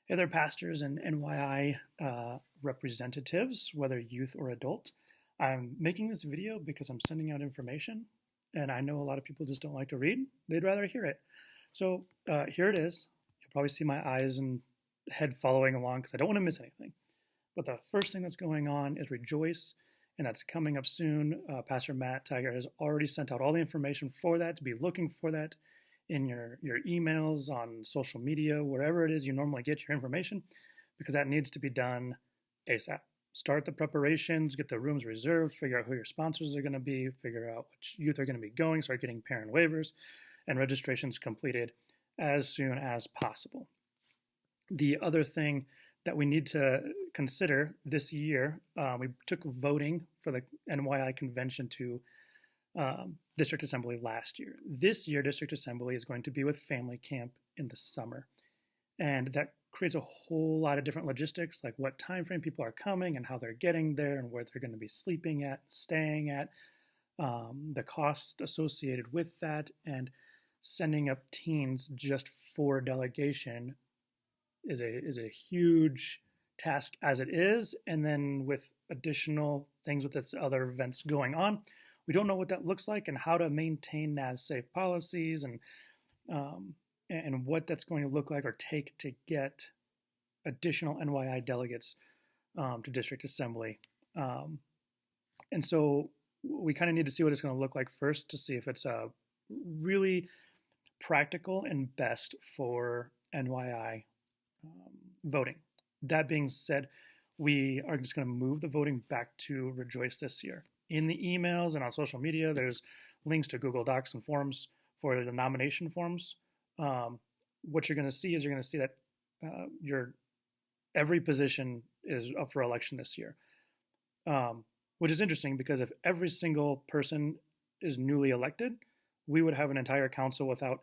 Hey there, pastors and NYI representatives, whether youth or adult. I'm making this video because I'm sending out information, and I know a lot of people just don't like to read. They'd rather hear it. So here it is. You'll probably see my eyes and head following along because I don't want to miss anything. But the first thing that's going on is Rejoice, and that's coming up soon. Pastor Matt Tiger has already sent out all the information for that, to be looking for that in your emails, on social media, wherever it is you normally get your information, because that needs to be done ASAP. Start the preparations, get the rooms reserved, figure out who your sponsors are going to be, figure out which youth are going to be going, start getting parent waivers and registrations completed as soon as possible. The other thing that we need to consider this year, we took voting for the NYI convention to district assembly last year. This year, district assembly is going to be with family camp in the summer. And that creates a whole lot of different logistics, like what time frame people are coming and how they're getting there and where they're going to be sleeping at, staying at, the cost associated with that, and sending up teens just for delegation is a huge task as it is. And then with additional things with its other events going on, we don't know what that looks like and how to maintain NAS-safe policies and what that's going to look like or take to get additional NYI delegates to district assembly. And so we kind of need to see what it's going to look like first to see if it's really practical and best for NYI voting. That being said, we are just going to move the voting back to Rejoice this year. In the emails and on social media, there's links to Google Docs and forms for the nomination forms. What you're going to see is that every position is up for election this year, which is interesting because if every single person is newly elected, we would have an entire council without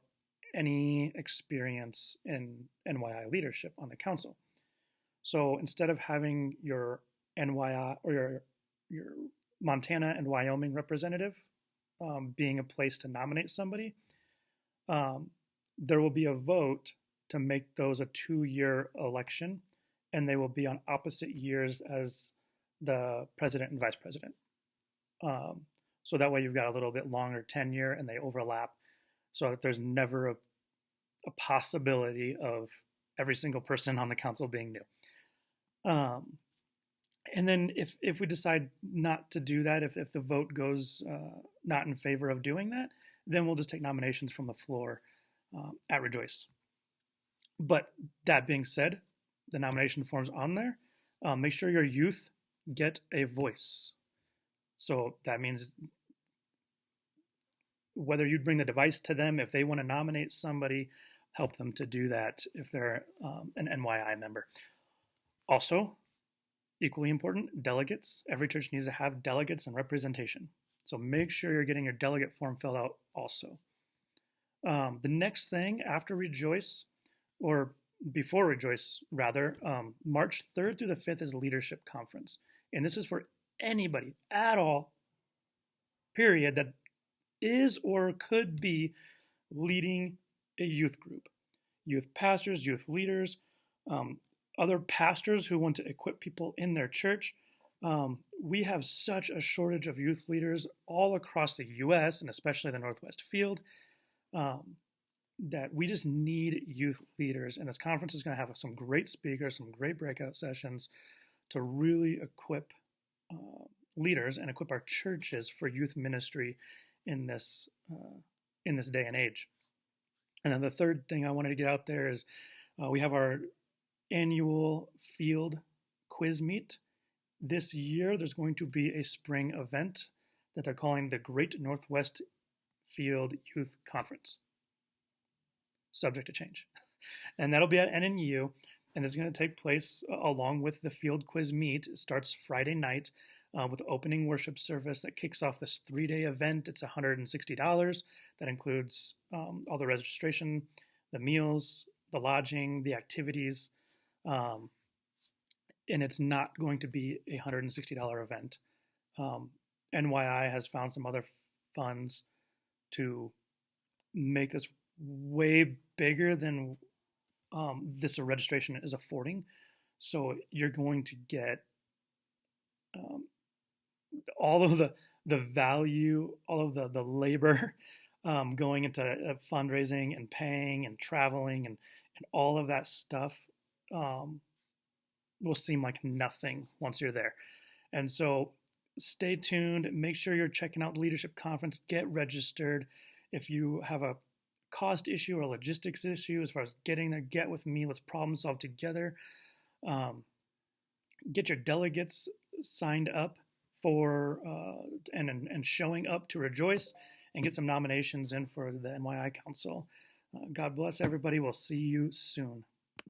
any experience in NYI leadership on the council. So instead of having your NYI or your Montana and Wyoming representative being a place to nominate somebody, there will be a vote to make those a 2-year election, and they will be on opposite years as the president and vice president. So that way you've got a little bit longer tenure and they overlap so that there's never a possibility of every single person on the council being new. And then if we decide not to do that, if the vote goes not in favor of doing that, then we'll just take nominations from the floor at Rejoice. But that being said, the nomination forms on there, make sure your youth get a voice. So that means whether you bring the device to them, if they want to nominate somebody, help them to do that if they're an NYI member. Also, equally important, delegates. Every church needs to have delegates and representation. So make sure you're getting your delegate form filled out also. The next thing after Rejoice, or before Rejoice rather, March 3rd through the 5th is Leadership Conference. And this is for anybody at all, period, that is or could be leading a youth group. Youth pastors, youth leaders, other pastors who want to equip people in their church. We have such a shortage of youth leaders all across the U.S. and especially the Northwest Field that we just need youth leaders. And this conference is going to have some great speakers, some great breakout sessions to really equip leaders and equip our churches for youth ministry in this day and age. And then the third thing I wanted to get out there is we have our annual field quiz meet. This year, there's going to be a spring event that they're calling the Great Northwest Field Youth Conference, subject to change. And that'll be at NNU, and it's going to take place along with the field quiz meet. It starts Friday night with opening worship service that kicks off this 3-day event. It's $160. That includes all the registration, the meals, the lodging, the activities, and it's not going to be a $160 event. NYI has found some other funds to make this way bigger than this registration is affording. So you're going to get um, all of the value, all of the labor going into fundraising and paying and traveling and all of that stuff um, will seem like nothing once you're there. And so stay tuned. Make sure you're checking out the Leadership Conference. Get registered. If you have a cost issue or logistics issue as far as getting there, get with me. Let's problem solve together. Get your delegates signed up for and showing up to rejoice and get some nominations in for the NYI Council. God bless everybody. We'll see you soon.